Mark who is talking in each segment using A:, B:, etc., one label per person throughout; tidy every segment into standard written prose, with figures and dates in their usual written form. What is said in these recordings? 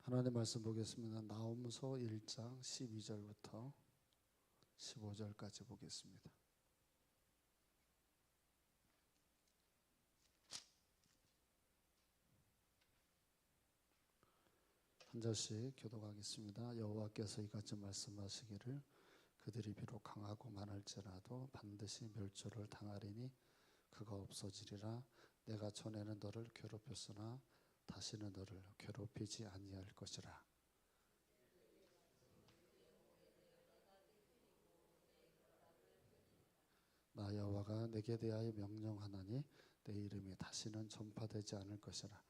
A: 하나님 말씀 보겠습니다. 나홈서 1장 12절부터 15절까지 보겠습니다. 한 절씩 교독하겠습니다. 여호와께서 이같이 말씀하시기를 그들이 비록 강하고 많을지라도 반드시 멸절을 당하리니 그가 없어지리라. 내가 전에는 너를 괴롭혔으나 다시는 너를 괴롭히지 아니할 것이라. 나 여호와가 내게 대하여 명령하나니 내 이름이 다시는 전파되지 않을 것이라.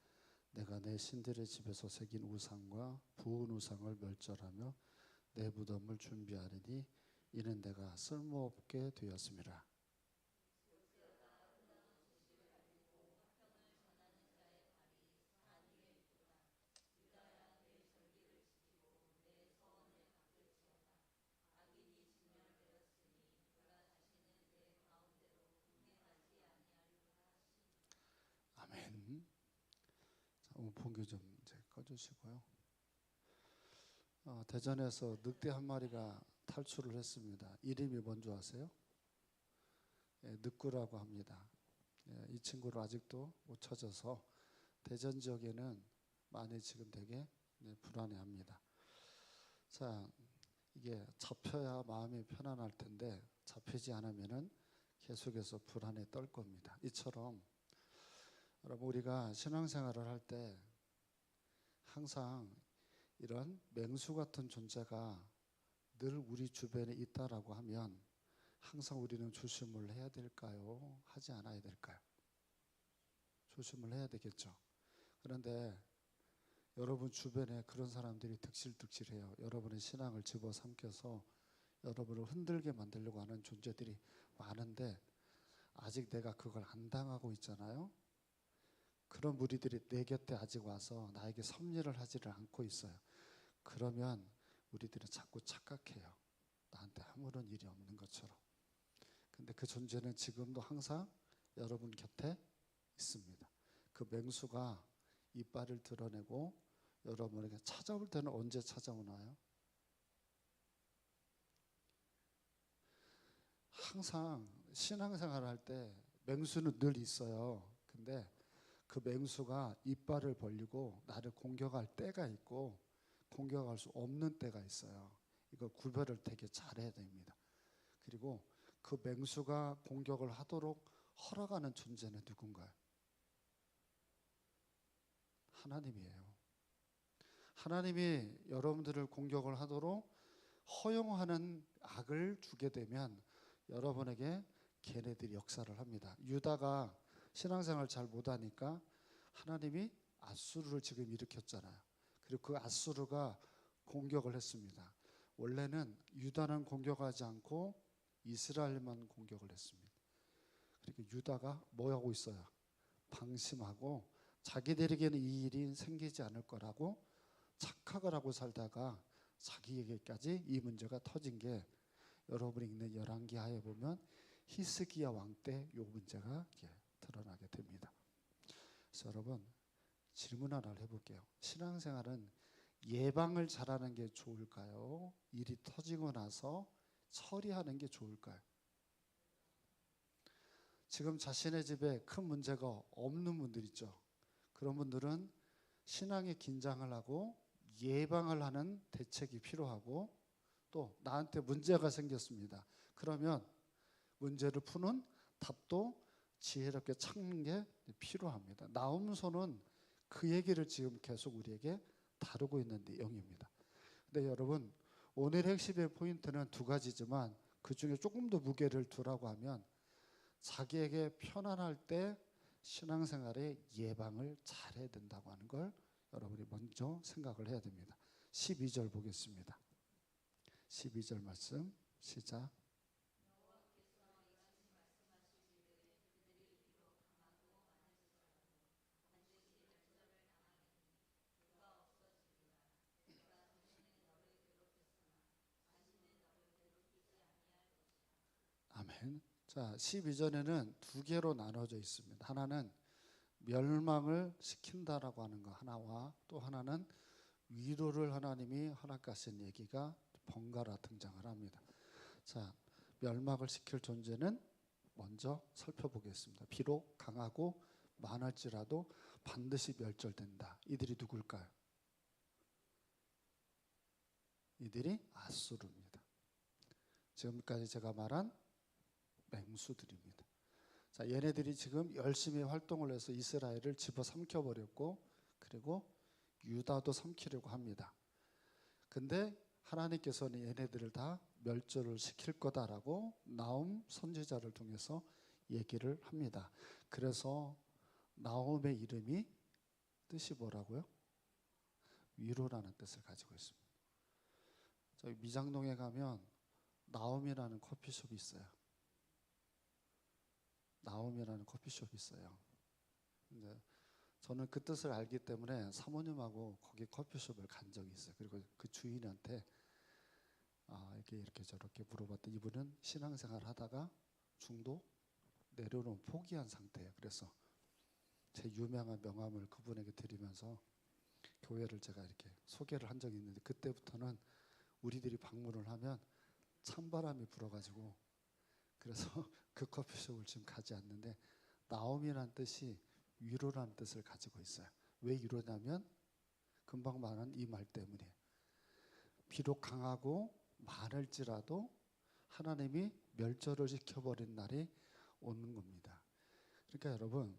A: 내가 내 신들의 집에서 새긴 우상과 부은 우상을 멸절하며 내 무덤을 준비하리니 이는 내가 쓸모없게 되었음이라. 아멘. 자, 본교 좀 이제 꺼주시고요. 대전에서 늑대 한 마리가 탈출을 했습니다. 이름이 뭔지 아세요? 늑구라고 합니다. 이 친구를 아직도 못 찾아서 대전 지역에는 많이 지금 되게 불안해합니다. 자, 이게 잡혀야 마음이 편안할 텐데 잡히지 않으면은 계속해서 불안에 떨 겁니다. 이처럼 여러분, 우리가 신앙생활을 할 때 항상 이런 맹수 같은 존재가 늘 우리 주변에 있다라고 하면 항상 우리는 조심을 해야 될까요? 하지 않아야 될까요? 조심을 해야 되겠죠. 그런데 여러분 주변에 그런 사람들이 득실득실해요. 여러분의 신앙을 집어삼켜서 여러분을 흔들게 만들려고 하는 존재들이 많은데 아직 내가 그걸 안 당하고 있잖아요. 그런 무리들이 내 곁에 아직 와서 나에게 섭리를 하지를 않고 있어요. 그러면 우리들은 자꾸 착각해요. 나한테 아무런 일이 없는 것처럼. 근데 그 존재는 지금도 항상 여러분 곁에 있습니다. 그 맹수가 이빨을 드러내고 여러분에게 찾아올 때는 언제 찾아오나요? 항상 신앙생활을 할 때 맹수는 늘 있어요. 근데 그 맹수가 이빨을 벌리고 나를 공격할 때가 있고 공격할 수 없는 때가 있어요. 이거 구별을 되게 잘해야 됩니다. 그리고 그 맹수가 공격을 하도록 허락하는 존재는 누군가요? 하나님이에요. 하나님이 여러분들을 공격을 하도록 허용하는 악을 주게 되면 여러분에게 걔네들이 역사를 합니다. 유다가 신앙생활을 잘 못하니까 하나님이 앗수르를 지금 일으켰잖아요. 그리고 그 앗수르가 공격을 했습니다. 원래는 유다는 공격하지 않고 이스라엘만 공격을 했습니다. 그러니까 유다가 뭐 하고 있어요? 방심하고 자기들에게는 이 일이 생기지 않을 거라고 착각을 하고 살다가 자기에게까지 이 문제가 터진 게 여러분이 읽는 열왕기하에 보면 히스기야 왕 때 이 문제가 드러나게 됩니다. 그래서 여러분 질문 하나를 해볼게요. 신앙생활은 예방을 잘하는 게 좋을까요? 일이 터지고 나서 처리하는 게 좋을까요? 지금 자신의 집에 큰 문제가 없는 분들 있죠. 그런 분들은 신앙의 긴장을 하고 예방을 하는 대책이 필요하고 또 나한테 문제가 생겼습니다. 그러면 문제를 푸는 답도 지혜롭게 찾는 게 필요합니다. 나홈서는 그 얘기를 지금 계속 우리에게 다루고 있는 내용입니다. 근데 여러분 오늘의 핵심의 포인트는 두 가지지만 그 중에 조금 더 무게를 두라고 하면 자기에게 편안할 때 신앙생활의 예방을 잘해야 된다고 하는 걸 여러분이 먼저 생각을 해야 됩니다. 12절 보겠습니다. 12절 말씀 시작. 아멘. 자, 12절에는 두 개로 나눠져 있습니다. 하나는 멸망을 시킨다라고 하는 거 하나와 또 하나는 위로를 하나님이 허락하신 얘기가 번갈아 등장을 합니다. 자, 멸망을 시킬 존재는 먼저 살펴보겠습니다. 비록 강하고 많을지라도 반드시 멸절된다. 이들이 누굴까요? 이들이 아수르입니다. 지금까지 제가 말한 맹수들입니다. 자, 얘네들이 지금 열심히 활동을 해서 이스라엘을 집어삼켜 버렸고, 그리고 유다도 삼키려고 합니다. 근데 하나님께서는 얘네들을 다 멸절을 시킬 거다라고 나홈 선지자를 통해서 얘기를 합니다. 그래서 나홈의 이름이 뜻이 뭐라고요? 위로라는 뜻을 가지고 있습니다. 저희 미장동에 가면 나홈이라는 커피숍이 있어요. 나홈이라는 커피숍이 있어요. 이제 저는 그 뜻을 알기 때문에 사모님하고 거기 커피숍을 간 적이 있어요. 그리고 그 주인한테 이렇게 저렇게 물어봤더니 이분은 신앙생활 하다가 중도 내려놓은 포기한 상태예요. 그래서 제 유명한 명함을 그분에게 드리면서 교회를 제가 이렇게 소개를 한 적이 있는데, 그때부터는 우리들이 방문을 하면 찬바람이 불어가지고, 그래서 그 커피숍을 지금 가지 않는데, 나옴이라는 뜻이 위로라는 뜻을 가지고 있어요. 왜 위로냐면 금방 말한 이 말 때문에, 비록 강하고 많을지라도 하나님이 멸절을 시켜버린 날이 오는 겁니다. 그러니까 여러분,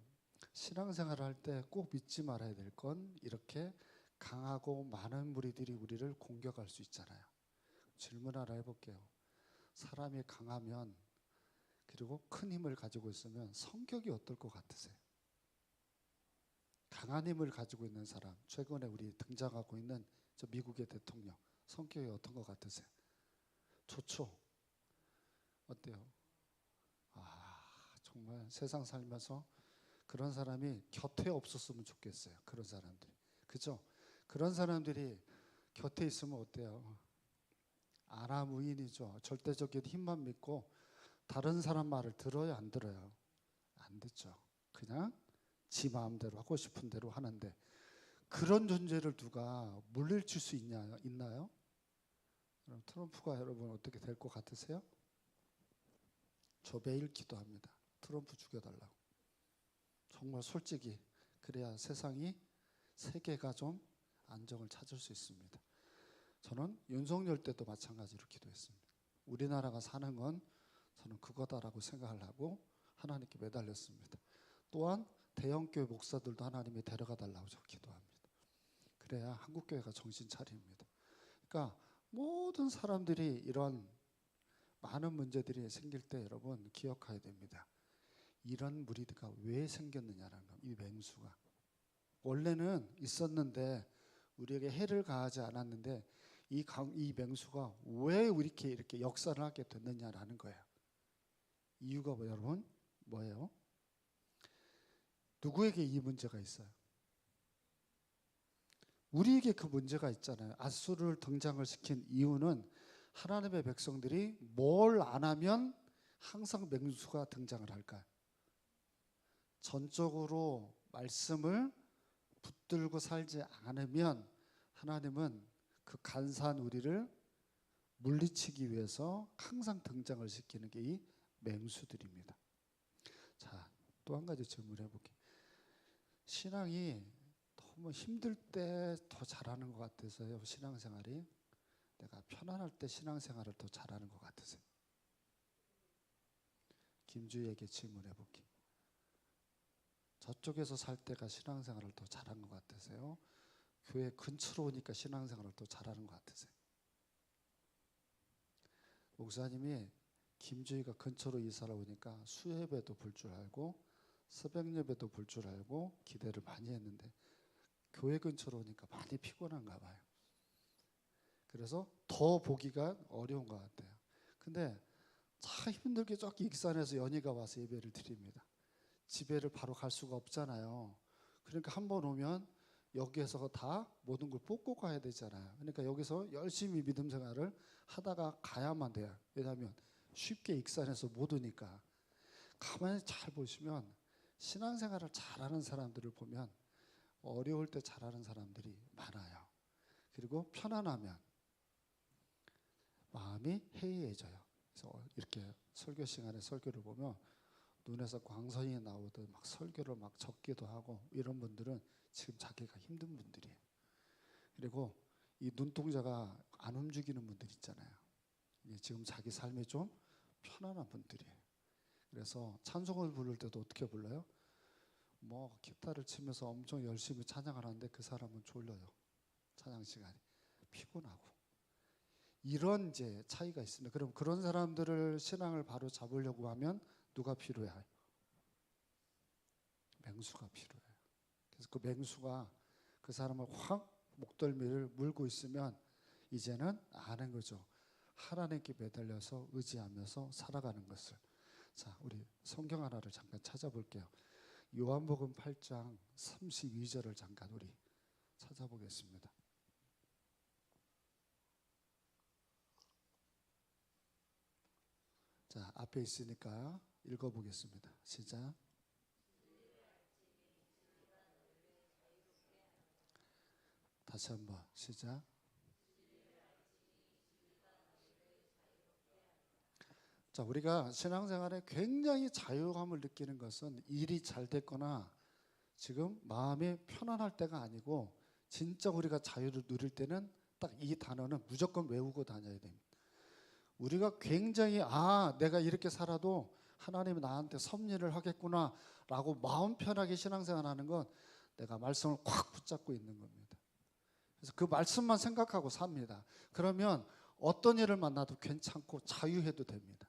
A: 신앙생활을 할 때 꼭 믿지 말아야 될 건, 이렇게 강하고 많은 무리들이 우리를 공격할 수 있잖아요. 질문 하나 해볼게요. 사람이 강하면, 그리고 큰 힘을 가지고 있으면 성격이 어떨 것 같으세요? 강한 힘을 가지고 있는 사람, 최근에 우리 등장하고 있는 저 미국의 대통령, 성격이 어떤 것 같으세요? 좋죠? 어때요? 정말 세상 살면서 그런 사람이 곁에 없었으면 좋겠어요. 그런 사람들이. 그죠? 그런 사람들이 곁에 있으면 어때요? 아나무인이죠. 절대적인 힘만 믿고 다른 사람 말을 들어요, 안 들어요? 안 듣죠. 그냥 지 마음대로 하고 싶은 대로 하는데, 그런 존재를 누가 물리칠 수 있나요? 그럼 트럼프가 여러분 어떻게 될 것 같으세요? 저 매일 기도합니다. 트럼프 죽여달라고. 정말 솔직히 그래야 세계가 좀 안정을 찾을 수 있습니다. 저는 윤석열 때도 마찬가지로 기도했습니다. 우리나라가 사는 건 저는 그거다라고 생각을 하고 하나님께 매달렸습니다. 또한 대형교회 목사들도 하나님이 데려가 달라고 저 기도합니다. 그래야 한국교회가 정신 차립니다. 그러니까 모든 사람들이 이런 많은 문제들이 생길 때 여러분 기억해야 됩니다. 이런 무리가 왜 생겼느냐라는 거. 이 맹수가 원래는 있었는데 우리에게 해를 가하지 않았는데, 이 맹수가 왜 이렇게 역사를 하게 됐느냐라는 거예요. 이유가 여러분 뭐예요? 누구에게 이 문제가 있어요? 우리에게 그 문제가 있잖아요. 아수르를 등장을 시킨 이유는 하나님의 백성들이 뭘 안 하면 항상 맹수가 등장을 할까요? 전적으로 말씀을 붙들고 살지 않으면 하나님은 그 간사한 우리를 물리치기 위해서 항상 등장을 시키는 게 이 맹수들입니다. 자, 또 한 가지 질문을 해볼게요. 신앙이 너무 힘들 때 더 잘하는 것 같아서요. 신앙생활이 내가 편안할 때 신앙생활을 더 잘하는 것 같으세요? 김주희에게 질문해 볼게요. 저쪽에서 살 때가 신앙생활을 더 잘한 것 같으세요? 교회 근처로 오니까 신앙생활을 더 잘하는 것 같으세요? 목사님이 김주희가 근처로 이사를 오니까 수예배도 볼 줄 알고 새벽 예배도 볼 줄 알고 기대를 많이 했는데 교회 근처로 오니까 많이 피곤한가 봐요. 그래서 더 보기가 어려운 것 같아요. 근데 참 힘들게 저기 익산에서 연희가 와서 예배를 드립니다. 집에를 바로 갈 수가 없잖아요. 그러니까 한 번 오면 여기에서 다 모든 걸 뽑고 가야 되잖아요. 그러니까 여기서 열심히 믿음 생활을 하다가 가야만 돼요. 왜냐하면 쉽게 익산에서 못 오니까. 가만히 잘 보시면 신앙생활을 잘하는 사람들을 보면 어려울 때 잘하는 사람들이 많아요. 그리고 편안하면 마음이 해이해져요. 그래서 이렇게 설교 시간에 설교를 보면 눈에서 광선이 나오듯 막 설교를 막 적기도 하고 이런 분들은 지금 자기가 힘든 분들이에요. 그리고 이 눈동자가 안 움직이는 분들 있잖아요. 지금 자기 삶이 좀 편안한 분들이에요. 그래서 찬송을 부를 때도 어떻게 불러요? 뭐 기타를 치면서 엄청 열심히 찬양을 하는데 그 사람은 졸려요. 찬양 시간이 피곤하고 이런 이제 차이가 있습니다. 그럼 그런 사람들을 신앙을 바로 잡으려고 하면 누가 필요해요? 맹수가 필요해요. 그래서 그 맹수가 그 사람을 확 목덜미를 물고 있으면 이제는 아는 거죠. 하나님께 매달려서 의지하면서 살아가는 것을. 자, 우리 성경 하나를 잠깐 찾아볼게요. 요한복음 8장 32절을 잠깐 우리 찾아보겠습니다. 자, 앞에 있으니까 읽어보겠습니다. 시작. 다시 한번 시작. 자, 우리가 신앙생활에 굉장히 자유함을 느끼는 것은 일이 잘 됐거나 지금 마음이 편안할 때가 아니고 진짜 우리가 자유를 누릴 때는 딱 이 단어는 무조건 외우고 다녀야 됩니다. 우리가 굉장히 내가 이렇게 살아도 하나님이 나한테 섭리를 하겠구나 라고 마음 편하게 신앙생활하는 건 내가 말씀을 꽉 붙잡고 있는 겁니다. 그래서 그 말씀만 생각하고 삽니다. 그러면 어떤 일을 만나도 괜찮고 자유해도 됩니다.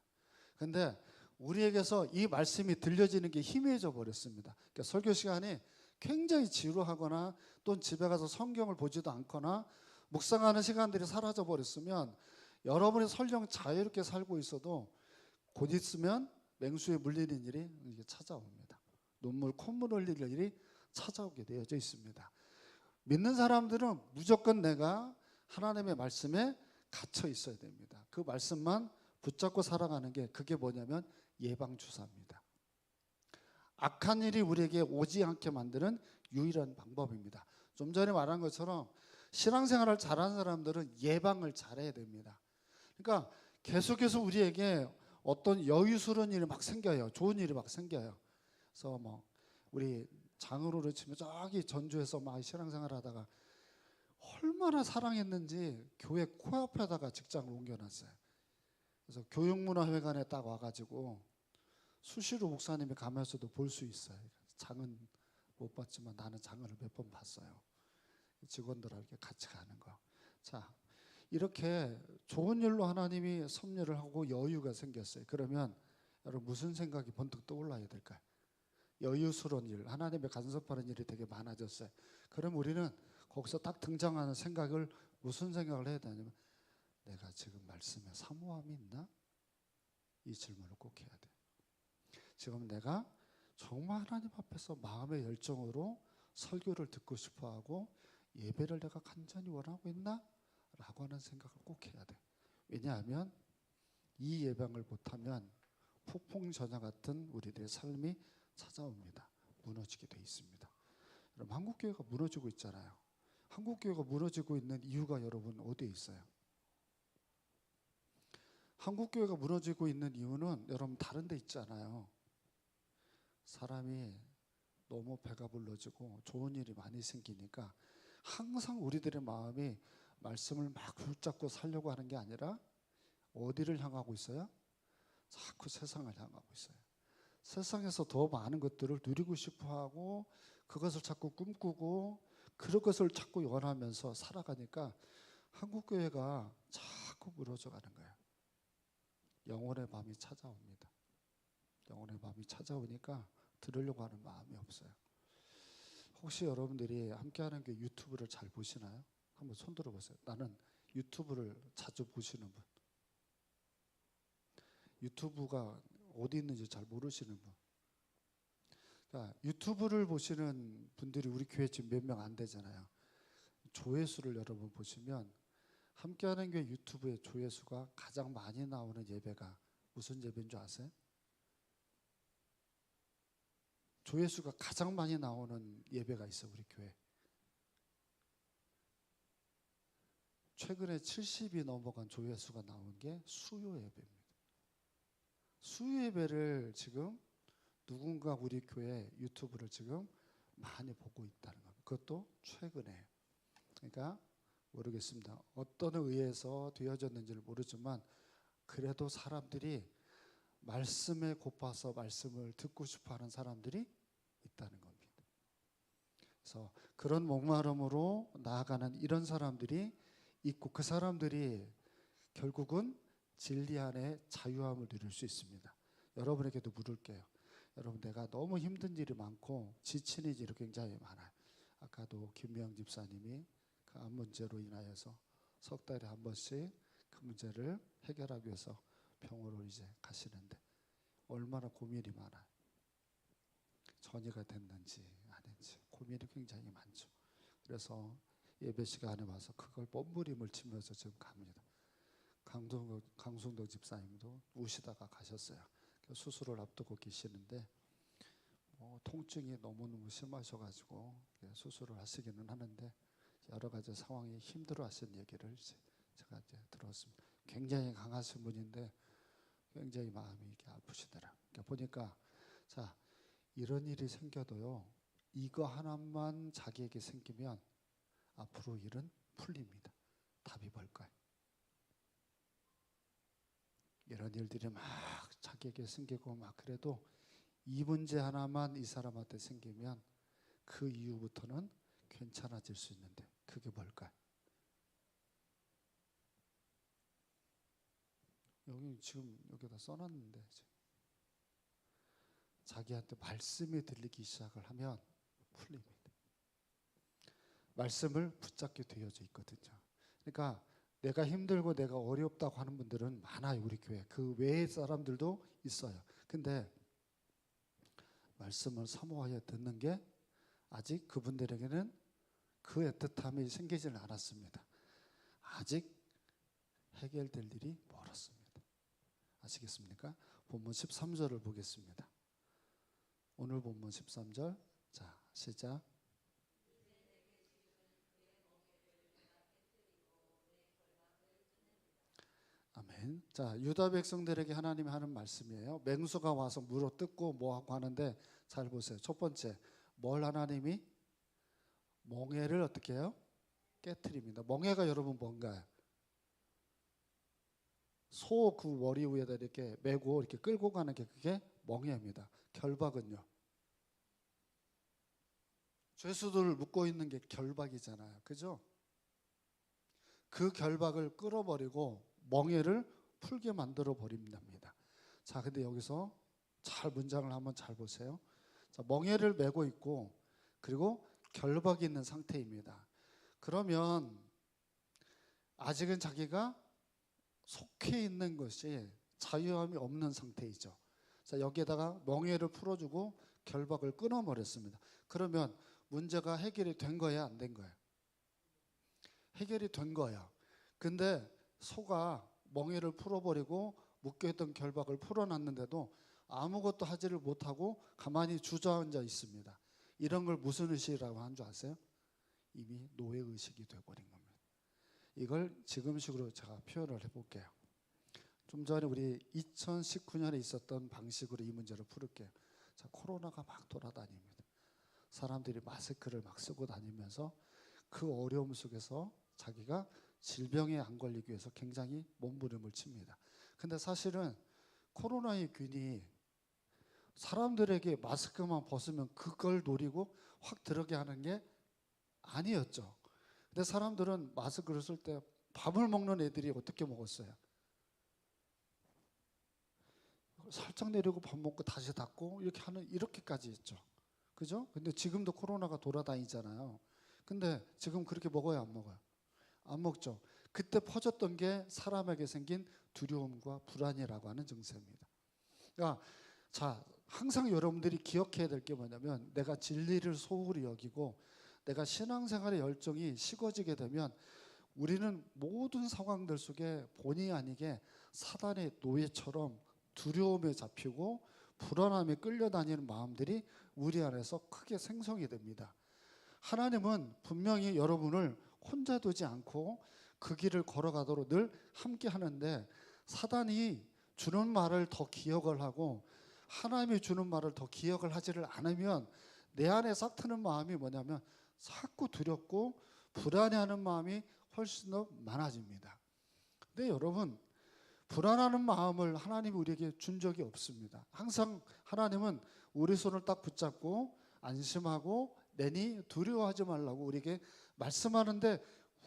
A: 근데 우리에게서 이 말씀이 들려지는 게 희미해져 버렸습니다. 그러니까 설교 시간이 굉장히 지루하거나 또 집에 가서 성경을 보지도 않거나 묵상하는 시간들이 사라져 버렸으면 여러분이 설령 자유롭게 살고 있어도 곧 있으면 맹수에 물리는 일이 이게 찾아옵니다. 눈물 콧물 흘릴 일이 찾아오게 되어져 있습니다. 믿는 사람들은 무조건 내가 하나님의 말씀에 갇혀 있어야 됩니다. 그 말씀만 붙잡고 살아가는 게 그게 뭐냐면 예방주사입니다. 악한 일이 우리에게 오지 않게 만드는 유일한 방법입니다. 좀 전에 말한 것처럼 신앙생활을 잘하는 사람들은 예방을 잘해야 됩니다. 그러니까 계속해서 우리에게 어떤 여유스러운 일이 막 생겨요. 좋은 일이 막 생겨요. 그래서 뭐 우리 장으로를 치면 저기 전주에서 막 신앙생활 하다가 얼마나 사랑했는지 교회 코앞에다가 직장을 옮겨놨어요. 그래서 교육문화회관에 딱 와가지고 수시로 목사님이 가면서도 볼 수 있어요. 장은 못 봤지만 나는 장을 몇 번 봤어요. 직원들하고 이렇게 같이 가는 거. 자, 이렇게 좋은 일로 하나님이 섭리를 하고 여유가 생겼어요. 그러면 여러분 무슨 생각이 번뜩 떠올라야 될까요? 여유스러운 일, 하나님의 간섭하는 일이 되게 많아졌어요. 그럼 우리는 거기서 딱 등장하는 생각을 무슨 생각을 해야 되냐면 내가 지금 말씀에 사모함이 있나? 이 질문을 꼭 해야 돼요. 지금 내가 정말 하나님 앞에서 마음의 열정으로 설교를 듣고 싶어하고 예배를 내가 간절히 원하고 있나? 라고 하는 생각을 꼭 해야 돼요. 왜냐하면 이 예방을 못하면 폭풍전야 같은 우리들의 삶이 찾아옵니다. 무너지게 돼 있습니다. 여러분 한국교회가 무너지고 있잖아요. 한국교회가 무너지고 있는 이유가 여러분 어디에 있어요? 한국교회가 무너지고 있는 이유는 여러분 다른 데 있잖아요. 사람이 너무 배가 불러지고 좋은 일이 많이 생기니까 항상 우리들의 마음이 말씀을 막 붙잡고 살려고 하는 게 아니라 어디를 향하고 있어요? 자꾸 세상을 향하고 있어요. 세상에서 더 많은 것들을 누리고 싶어하고 그것을 자꾸 꿈꾸고 그런 것을 자꾸 원하면서 살아가니까 한국교회가 자꾸 무너져 가는 거예요. 영혼의 밤이 찾아옵니다. 영혼의 밤이 찾아오니까 들으려고 하는 마음이 없어요. 혹시 여러분들이 함께하는 게 유튜브를 잘 보시나요? 한번 손 들어보세요. 나는 유튜브를 자주 보시는 분. 유튜브가 어디 있는지 잘 모르시는 분. 그러니까 유튜브를 보시는 분들이 우리 교회 지금 몇 명 안 되잖아요. 조회수를 여러분 보시면 함께하는 교회 유튜브의 조회수가 가장 많이 나오는 예배가 무슨 예배인 줄 아세요? 조회수가 가장 많이 나오는 예배가 있어 우리 교회. 최근에 70이 넘어간 조회수가 나온 게 수요 예배입니다. 수요 예배를 지금 누군가 우리 교회 유튜브를 지금 많이 보고 있다는 겁니다. 그것도 최근에. 그러니까 모르겠습니다. 어떤 의회에서 되어졌는지를 모르지만 그래도 사람들이 말씀에 고파서 말씀을 듣고 싶어하는 사람들이 있다는 겁니다. 그래서 그런 목마름으로 나아가는 이런 사람들이 있고 그 사람들이 결국은 진리 안에 자유함을 누릴 수 있습니다. 여러분에게도 물을게요. 여러분 내가 너무 힘든 일이 많고 지친 일이 굉장히 많아요. 아까도 김명 집사님이 그 암 문제로 인하여서 석 달에 한 번씩 그 문제를 해결하기 위해서 병원으로 이제 가시는데 얼마나 고민이 많아요. 전이가 됐는지 아닌지 고민이 굉장히 많죠. 그래서 예배 시간에 와서 그걸 몸부림을 치면서 지금 갑니다. 강순덕 집사님도 우시다가 가셨어요. 수술을 앞두고 계시는데 통증이 너무너무 심하셔가지고 수술을 하시기는 하는데 여러 가지 상황이 힘들어하신 얘기를 제가 이제 들었습니다. 굉장히 강하신 분인데 굉장히 마음이 이렇게 아프시더라. 그러니까 보니까 자 이런 일이 생겨도요 이거 하나만 자기에게 생기면 앞으로 일은 풀립니다. 답이 뭘까요? 이런 일들이 막 자기에게 생기고 막 그래도 이 문제 하나만 이 사람한테 생기면 그 이후부터는 괜찮아질 수 있는데 그게 뭘까요? 여기 지금 여기다 써놨는데 자기한테 말씀이 들리기 시작을 하면 풀립니다. 말씀을 붙잡게 되어져 있거든요. 그러니까 내가 힘들고 내가 어렵다고 하는 분들은 많아요. 우리 교회 그 외의 사람들도 있어요. 근데 말씀을 사모하여 듣는 게 아직 그분들에게는 그 애틋함이 생기지는 않았습니다. 아직 해결될 일이 멀었습니다. 아시겠습니까? 본문 13절을 보겠습니다. 오늘 본문 13절. 자, 시작. 아멘. 자, 유다 백성들에게 하나님이 하는 말씀이에요. 맹수가 와서 물어 뜯고 뭐하고 하는데 잘 보세요. 첫 번째, 뭘 하나님이? 멍에를 어떻게 해요? 깨트립니다. 멍에가 여러분 뭔가요? 소 그 머리 위에다 이렇게 메고 이렇게 끌고 가는 게 그게 멍에입니다. 결박은요. 죄수들을 묶고 있는 게 결박이잖아요. 그죠? 그 결박을 끌어버리고 멍에를 풀게 만들어 버립니다. 자, 근데 여기서 잘 문장을 한번 잘 보세요. 자, 멍에를 메고 있고 그리고 결박이 있는 상태입니다. 그러면 아직은 자기가 속해 있는 것이 자유함이 없는 상태이죠. 자, 여기에다가 멍에를 풀어주고 결박을 끊어버렸습니다. 그러면 문제가 해결이 된 거야, 안 된 거야? 해결이 된 거야. 근데 소가 멍에를 풀어버리고 묶여있던 결박을 풀어놨는데도 아무것도 하지를 못하고 가만히 주저앉아 있습니다. 이런 걸 무슨 의식이라고 하는 줄 아세요? 이미 노예의식이 되어버린 겁니다. 이걸 지금식으로 제가 표현을 해볼게요. 좀 전에 우리 2019년에 있었던 방식으로 이 문제를 풀을게요. 자, 코로나가 막 돌아다닙니다. 사람들이 마스크를 막 쓰고 다니면서 그 어려움 속에서 자기가 질병에 안 걸리기 위해서 굉장히 몸부림을 칩니다. 근데 사실은 코로나의 균이 사람들에게 마스크만 벗으면 그걸 노리고 확 들어게 하는 게 아니었죠. 근데 사람들은 마스크를 쓸 때 밥을 먹는 애들이 어떻게 먹었어요? 살짝 내리고 밥 먹고 다시 닫고 이렇게 하는 이렇게까지 했죠. 그죠? 근데 지금도 코로나가 돌아다니잖아요. 근데 지금 그렇게 먹어요, 안 먹어요? 안 먹죠. 그때 퍼졌던 게 사람에게 생긴 두려움과 불안이라고 하는 증세입니다. 그러니까 자, 항상 여러분들이 기억해야 될 게 뭐냐면 내가 진리를 소홀히 여기고 내가 신앙생활의 열정이 식어지게 되면 우리는 모든 상황들 속에 본의 아니게 사단의 노예처럼 두려움에 잡히고 불안함에 끌려다니는 마음들이 우리 안에서 크게 생성이 됩니다. 하나님은 분명히 여러분을 혼자 두지 않고 그 길을 걸어가도록 늘 함께 하는데, 사단이 주는 말을 더 기억을 하고 하나님이 주는 말을 더 기억을 하지를 않으면 내 안에 싹 트는 마음이 뭐냐면 자꾸 두렵고 불안해하는 마음이 훨씬 더 많아집니다. 근데 여러분, 불안하는 마음을 하나님이 우리에게 준 적이 없습니다. 항상 하나님은 우리 손을 딱 붙잡고 안심하고 내니 두려워하지 말라고 우리에게 말씀하는데,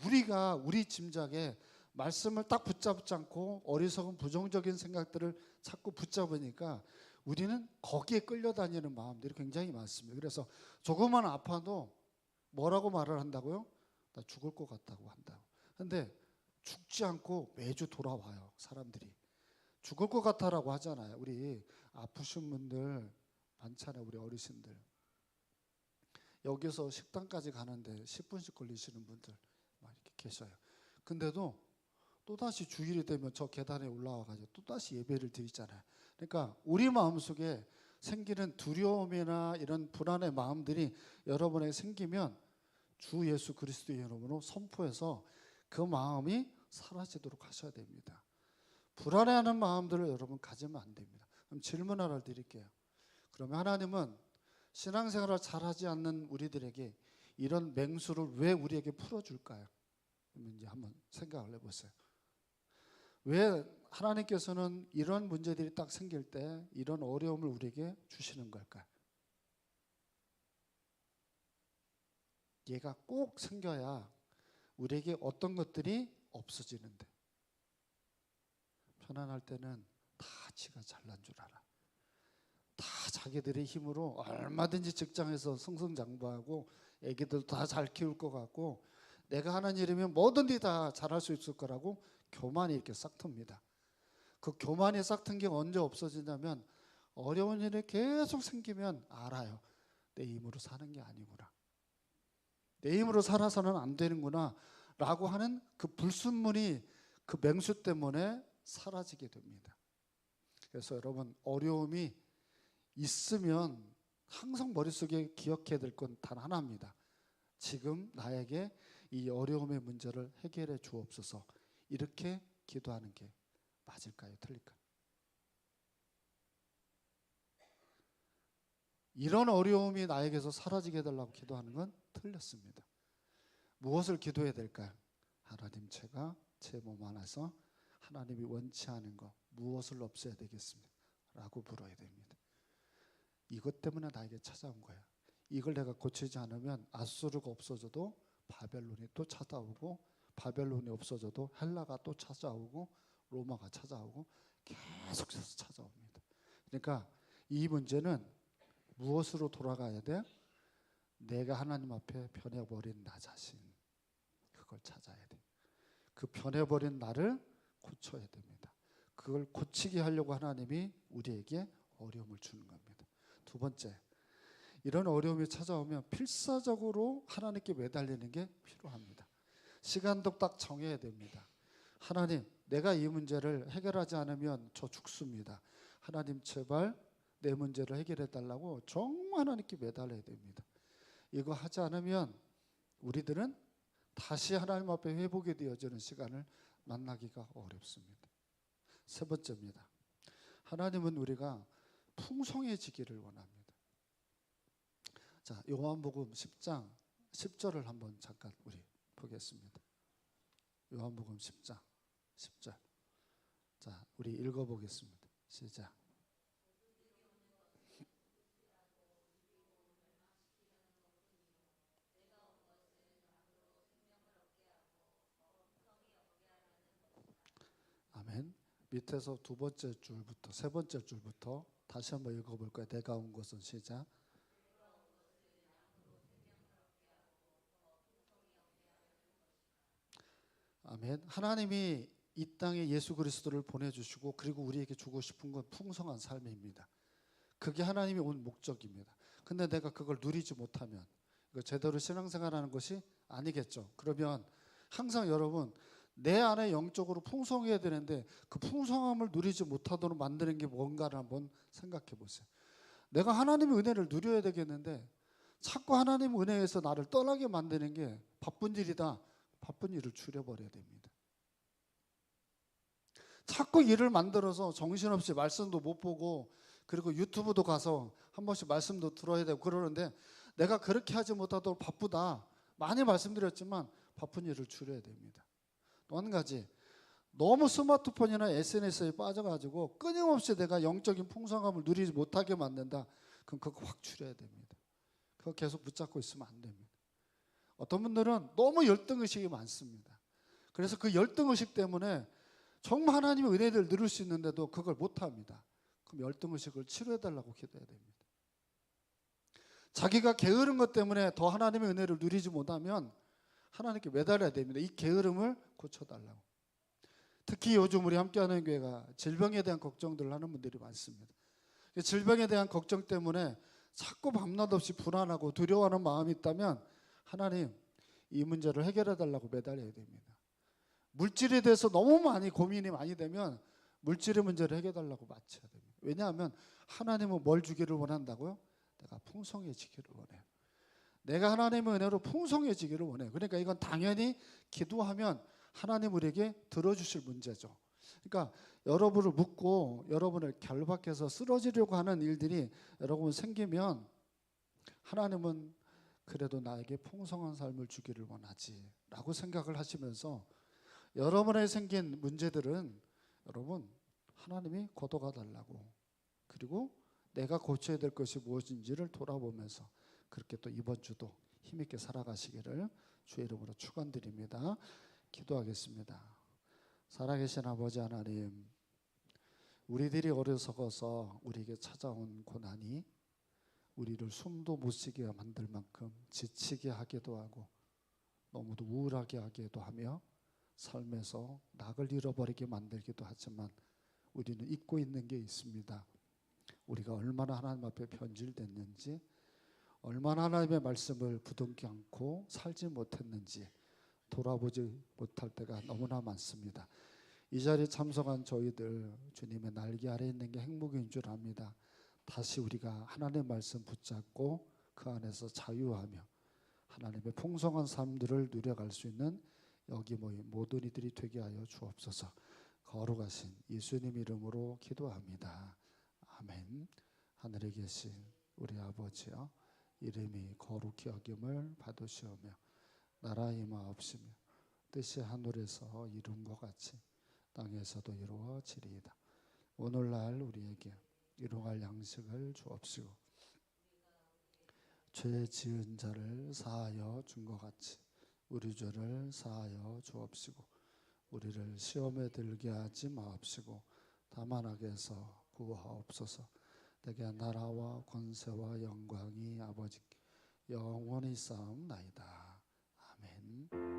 A: 우리가 우리 짐작에 말씀을 딱 붙잡지 않고 어리석은 부정적인 생각들을 자꾸 붙잡으니까 우리는 거기에 끌려다니는 마음들이 굉장히 많습니다. 그래서 조금만 아파도 뭐라고 말을 한다고요? 나 죽을 것 같다고 한다고. 근데 죽지 않고 매주 돌아와요. 사람들이 죽을 것 같아라고 하잖아요. 우리 아프신 분들 많잖아요. 우리 어르신들 여기서 식당까지 가는데 10분씩 걸리시는 분들 막 이렇게 계셔요. 근데도 또다시 주일이 되면 저 계단에 올라와가지고 또다시 예배를 드리잖아요. 그러니까 우리 마음속에 생기는 두려움이나 이런 불안의 마음들이 여러분에게 생기면 주 예수 그리스도의 이름으로 선포해서 그 마음이 사라지도록 하셔야 됩니다. 불안해하는 마음들을 여러분 가지면 안 됩니다. 그럼 질문 하나 드릴게요. 그러면 하나님은 신앙생활을 잘하지 않는 우리들에게 이런 맹수를 왜 우리에게 풀어줄까요? 그러면 이제 한번 생각을 해보세요. 왜 하나님께서는 이런 문제들이 딱 생길 때 이런 어려움을 우리에게 주시는 걸까요? 얘가 꼭 생겨야 우리에게 어떤 것들이 없어지는데, 편안할 때는 다 지가 잘난 줄 알아. 다 자기들의 힘으로 얼마든지 직장에서 승승장구하고 애기들도 다 잘 키울 것 같고 내가 하는 일이면 뭐든지 다 잘할 수 있을 거라고 교만이 이렇게 싹 틉니다. 그 교만이 싹 튼 게 언제 없어지냐면 어려운 일이 계속 생기면 알아요. 내 힘으로 사는 게 아니구나. 내 힘으로 살아서는 안 되는구나 라고 하는 그 불순물이 그 맹수 때문에 사라지게 됩니다. 그래서 여러분, 어려움이 있으면 항상 머릿속에 기억해야 될 건 단 하나입니다. 지금 나에게 이 어려움의 문제를 해결해 주옵소서. 이렇게 기도하는 게 맞을까요? 틀릴까요? 이런 어려움이 나에게서 사라지게 해달라고 기도하는 건 틀렸습니다. 무엇을 기도해야 될까요? 하나님, 제가 제 몸 안에서 하나님이 원치 않은 것 무엇을 없애야 되겠습니까? 라고 물어야 됩니다. 이것 때문에 나에게 찾아온 거야. 이걸 내가 고치지 않으면 아수르가 없어져도 바벨론이 또 찾아오고, 바벨론이 없어져도 헬라가 또 찾아오고, 로마가 찾아오고, 계속해서 찾아옵니다. 그러니까 이 문제는 무엇으로 돌아가야 돼? 내가 하나님 앞에 변해버린 나 자신, 그걸 찾아야 돼. 그 변해버린 나를 고쳐야 됩니다. 그걸 고치게 하려고 하나님이 우리에게 어려움을 주는 겁니다. 두 번째, 이런 어려움이 찾아오면 필사적으로 하나님께 매달리는 게 필요합니다. 시간도 딱 정해야 됩니다. 하나님, 내가 이 문제를 해결하지 않으면 저 죽습니다. 하나님, 제발 내 문제를 해결해 달라고 정말 하나님께 매달려야 됩니다. 이거 하지 않으면 우리들은 다시 하나님 앞에 회복이 되어지는 시간을 만나기가 어렵습니다. 세 번째입니다. 하나님은 우리가 풍성해지기를 원합니다. 자, 요한복음 10장 10절을 한번 잠깐 우리 보겠습니다. 요한복음 10장 10절. 자, 우리 읽어보겠습니다. 시작. 아멘. 밑에서 두 번째 줄부터 세 번째 줄부터 다시 한번 읽어볼까요? 내가 온 것은 시작. 아멘. 하나님이 이 땅에 예수 그리스도를 보내주시고 그리고 우리에게 주고 싶은 건 풍성한 삶입니다. 그게 하나님이 온 목적입니다. 근데 내가 그걸 누리지 못하면 이거 제대로 신앙생활하는 것이 아니겠죠. 그러면 항상 여러분, 내 안에 영적으로 풍성해야 되는데 그 풍성함을 누리지 못하도록 만드는 게 뭔가를 한번 생각해 보세요. 내가 하나님의 은혜를 누려야 되겠는데 자꾸 하나님의 은혜에서 나를 떠나게 만드는 게 바쁜 일이다. 바쁜 일을 줄여버려야 됩니다. 자꾸 일을 만들어서 정신없이 말씀도 못 보고 그리고 유튜브도 가서 한 번씩 말씀도 들어야 되고 그러는데 내가 그렇게 하지 못하도록 바쁘다. 많이 말씀드렸지만 바쁜 일을 줄여야 됩니다. 또 한 가지, 너무 스마트폰이나 SNS에 빠져가지고 끊임없이 내가 영적인 풍성함을 누리지 못하게 만든다. 그럼 그거 확 줄여야 됩니다. 그거 계속 붙잡고 있으면 안 됩니다. 어떤 분들은 너무 열등의식이 많습니다. 그래서 그 열등의식 때문에 정말 하나님의 은혜를 누릴 수 있는데도 그걸 못합니다. 그럼 열등의식을 치료해달라고 기도해야 됩니다. 자기가 게으른 것 때문에 더 하나님의 은혜를 누리지 못하면 하나님께 매달려야 됩니다. 이 게으름을 고쳐달라고. 특히 요즘 우리 함께하는 교회가 질병에 대한 걱정들을 하는 분들이 많습니다. 질병에 대한 걱정 때문에 자꾸 밤낮 없이 불안하고 두려워하는 마음이 있다면 하나님 이 문제를 해결해 달라고 매달려야 됩니다. 물질에 대해서 너무 많이 고민이 많이 되면 물질의 문제를 해결해 달라고 맞춰야 됩니다. 왜냐하면 하나님은 뭘 주기를 원한다고요? 내가 풍성해지기를 원해요. 내가 하나님의 은혜로 풍성해지기를 원해요. 그러니까 이건 당연히 기도하면 하나님 우리에게 들어주실 문제죠. 그러니까 여러분을 묻고 여러분을 결박해서 쓰러지려고 하는 일들이 여러분 생기면 하나님은 그래도 나에게 풍성한 삶을 주기를 원하지 라고 생각을 하시면서 여러분에 생긴 문제들은 여러분 하나님이 걷어가 달라고, 그리고 내가 고쳐야 될 것이 무엇인지를 돌아보면서 그렇게 또 이번 주도 힘있게 살아가시기를 주의 이름으로 축원드립니다. 기도하겠습니다. 살아계신 아버지 하나님, 우리들이 어리석어서 우리에게 찾아온 고난이 우리를 숨도 못 쉬게 만들 만큼 지치게 하기도 하고 너무도 우울하게 하기도 하며 삶에서 낙을 잃어버리게 만들기도 하지만 우리는 잊고 있는 게 있습니다. 우리가 얼마나 하나님 앞에 변질됐는지, 얼마나 하나님의 말씀을 부둥켜 안고 살지 못했는지 돌아보지 못할 때가 너무나 많습니다. 이 자리에 참석한 저희들 주님의 날개 아래 있는 게 행복인 줄 압니다. 다시 우리가 하나님의 말씀 붙잡고 그 안에서 자유하며 하나님의 풍성한 삶들을 누려갈 수 있는 여기 모인 모든 이들이 되게 하여 주옵소서. 거룩하신 예수님 이름으로 기도합니다. 아멘. 하늘에 계신 우리 아버지여, 이름이 거룩히 여김을 받으시오며 나라 임하옵시며 뜻이 하늘에서 이룬 것 같이 땅에서도 이루어지리이다. 오늘날 우리에게 일용할 양식을 주옵시고 죄 지은 자를 사하여 준 것 같이 우리 죄를 사하여 주옵시고 우리를 시험에 들게 하지 마옵시고 다만 악에서 구하옵소서. 내게 나라와 권세와 영광이 아버지 영원히 쌓옵나이다. 아멘.